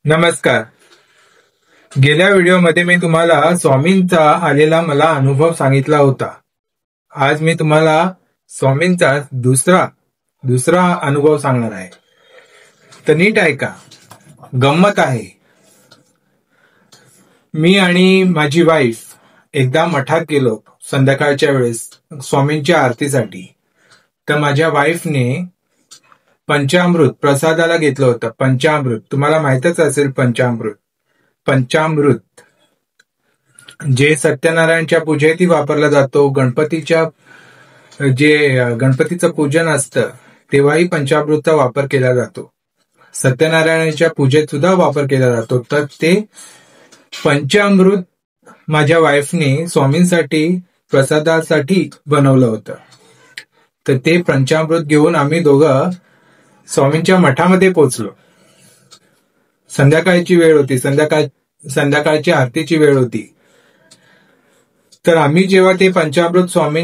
नमस्कार. गेल्या व्हिडिओमध्ये मी तुम्हाला स्वामींचा आलेला मला अनुभव सांगितला होता. आज मी तुम्हाला स्वामींचा दुसरा अनुभव सांगणार आहे. तर नीट ऐका, गंमत आहे. मी आणि माझी वाईफ एकदा मठात गेलो संध्याकाळच्या वेळेस स्वामींच्या आरतीसाठी. तर माझ्या वाईफने पंचामृत प्रसादाला घेतलं होतं. पंचामृत तुम्हाला माहितच असेल. पंचामृत जे सत्यनारायणच्या पूजेतही वापरला जातो. गणपतीचं पूजन असतं तेव्हाही पंचामृतचा वापर केला जातो. सत्यनारायणाच्या पूजेत सुद्धा वापर केला जातो. तर ते पंचामृत माझ्या वाईफने स्वामींसाठी प्रसादासाठी बनवलं होतं. तर ते पंचामृत घेऊन आम्ही दोघं स्वामींच्या मठामध्ये पोहोचलो. संध्याकाळची वेळ होती. संध्याकाळची आरतीची वेळ होती. तर आम्ही जेव्हा ते पंचामृत स्वामी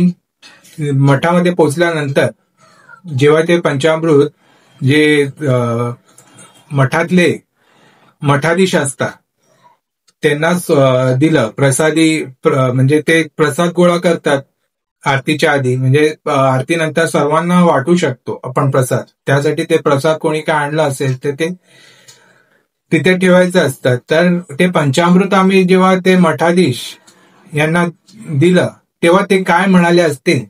मठामध्ये पोहोचल्यानंतर जेव्हा ते पंचामृत जे मठातले मठाधीश असतात त्यांना दिलं. प्रसादी म्हणजे ते प्रसाद गोळा करतात आरतीच्या आधी. म्हणजे आरतीनंतर सर्वांना वाटू शकतो आपण प्रसाद. त्यासाठी ते प्रसाद कोणी काय आणलं असेल तर ते तिथे ठेवायचं असतं. तर ते पंचामृत आम्ही जेव्हा ते मठाधीश यांना दिलं तेव्हा ते काय म्हणाले असतील,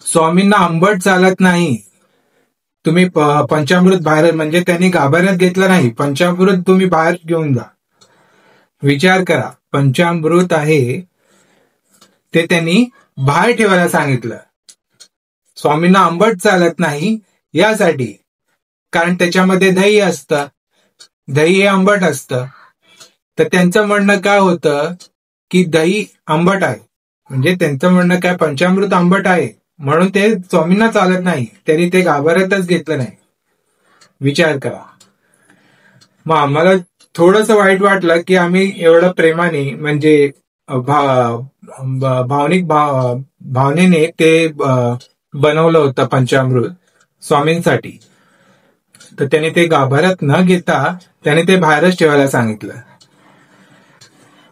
स्वामींना आंबट चालत नाही, तुम्ही पंचामृत बाहेर, म्हणजे त्यांनी गाभाऱ्यात घेतलं नाही, पंचामृत तुम्ही बाहेर घेऊन जा. विचार करा, पंचामृत आहे ते त्यांनी बाहेर ठेवायला सांगितलं. स्वामींना आंबट चालत नाही यासाठी, कारण त्याच्यामध्ये दही असतं. दही हे आंबट असतं. तर त्यांचं म्हणणं काय होतं की दही आंबट आहे, म्हणजे त्यांचं म्हणणं काय, पंचामृत आंबट आहे म्हणून ते स्वामींना चालत नाही, त्यांनी ते गाभाऱ्यातच घेतलं नाही. विचार करा. मग आम्हाला थोडस वाईट वाटलं की आम्ही एवढं प्रेमाने, म्हणजे भावनेने ते बनवलं होतं पंचामृत स्वामींसाठी. तर त्याने ते गाभाऱ्यात न घेता त्याने ते बाहेरच ठेवायला सांगितलं.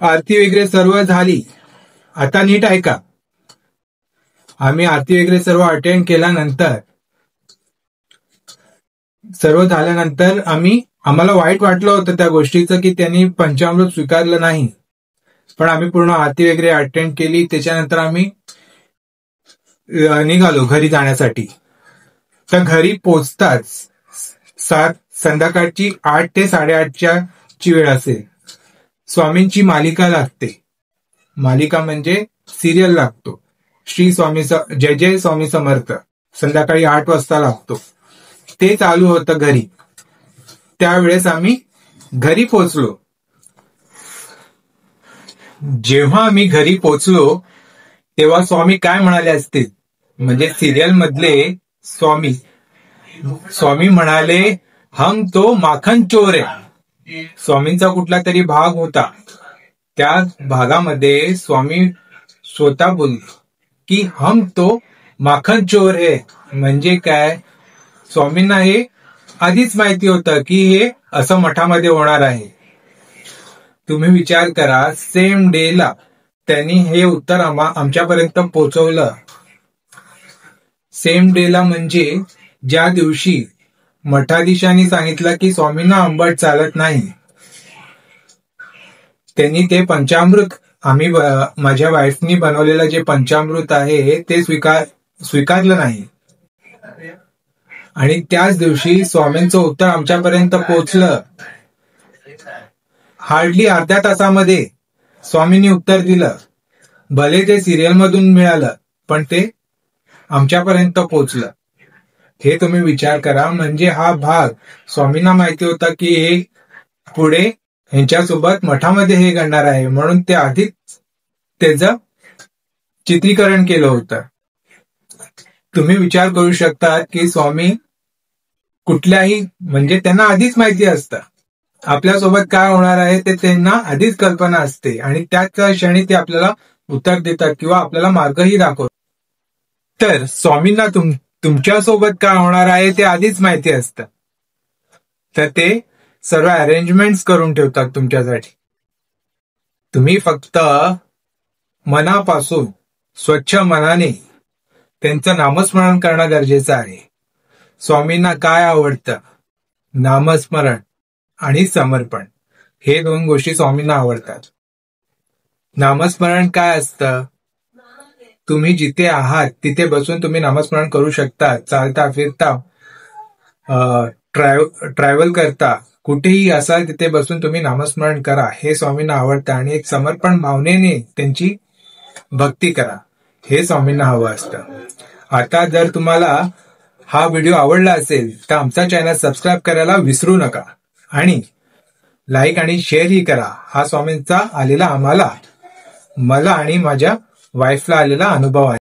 आरती वगैरे सर्व झाली. आता नीट ऐका. आम्ही आरती वगैरे सर्व अटेंड केल्यानंतर, सर्व झाल्यानंतर आम्हाला वाईट वाटलं होतं त्या गोष्टीचं की त्यांनी पंचामृत स्वीकारलं नाही. पण आम्ही पूर्ण आरती वगैरे अटेंड केली. त्याच्यानंतर आम्ही निघालो घरी जाण्यासाठी. तर घरी पोचताच संध्याकाळची 8 ते 8:30च्या ची वेळ असेल. स्वामींची मालिका लागते. मालिका म्हणजे सिरियल लागतो. श्री स्वामी जय जय स्वामी समर्थ संध्याकाळी 8 वाजता लागतो. ते चालू होतं घरी. त्यावेळेस आम्ही घरी पोचलो. जेव्हा आम्ही घरी पोचलो तेव्हा स्वामी काय म्हणाले असतील, म्हणजे सिरियल मधले स्वामी म्हणाले, हम तो माखन चोर है. स्वामींचा कुठला तरी भाग होता. त्या भागामध्ये स्वामी स्वतः बोलले की हम तो माखन चोर है. म्हणजे काय, स्वामींना हे आधीच माहिती होतं की हे असं मठामध्ये होणार आहे. तुम्ही विचार करा, सेम डेला त्यांनी हे उत्तर आमच्यापर्यंत पोहोचवलं. सेम डेला म्हणजे ज्या दिवशी मठाधीशांनी सांगितलं की स्वामींना आंबट चालत नाही, त्यांनी ते पंचामृत, आम्ही माझ्या वाईफनी बनवलेलं जे पंचामृत आहे ते स्वीकारलं नाही. आणि त्याच दिवशी स्वामींचं उत्तर आमच्यापर्यंत पोहोचलं. हार्डली अर्ध्या तासामध्ये स्वामींनी उत्तर दिलं. भले ते सिरियल मधून मिळालं पण ते आमच्यापर्यंत पोहोचलं. हे तुम्ही विचार करा. म्हणजे हा भाग स्वामींना माहिती होता की हे पुढे ह्यांच्यासोबत मठामध्ये हे घडणार आहे, म्हणून ते आधीच त्याचं चित्रीकरण केलं होतं. तुम्ही विचार करू शकता की स्वामी कुठल्याही, म्हणजे त्यांना आधीच माहिती असतं आपल्यासोबत काय होणार आहे, ते त्यांना आधीच कल्पना असते. आणि त्याच क्षणी ते आपल्याला उत्तर देतात किंवा आपल्याला मार्गही दाखवतात. तर स्वामींना तुमच्यासोबत काय होणार आहे ते आधीच माहिती असतं. तर ते सर्व अरेंजमेंट्स करून ठेवतात तुमच्यासाठी. तुम्ही फक्त मनापासून स्वच्छ मनाने त्यांचं नामस्मरण करणं गरजेचं आहे. स्वामींना काय आवडतं? नामस्मरण आणि समर्पण, हे 2 गोष्टी स्वामींना आवडतात. नामस्मरण काय असतं? तुम्ही जिथे आहात तिथे बसून तुम्ही नामस्मरण करू शकता. चालता फिरता, ट्रॅव्हल करता, कुठेही असाल तिथे बसून तुम्ही नामस्मरण करा, हे स्वामींना आवडतं. आणि एक समर्पण भावनेने त्यांची भक्ती करा, हे स्वामींना हवं असतं. आता जर तुम्हाला हा व्हिडिओ आवडला असेल तर आमचा चॅनल सबस्क्राईब करायला विसरू नका आणि लाईक आणि शेअरही करा. हा स्वामींचा आलेला मला आणि माझ्या वाईफला आलेला अनुभव आहे.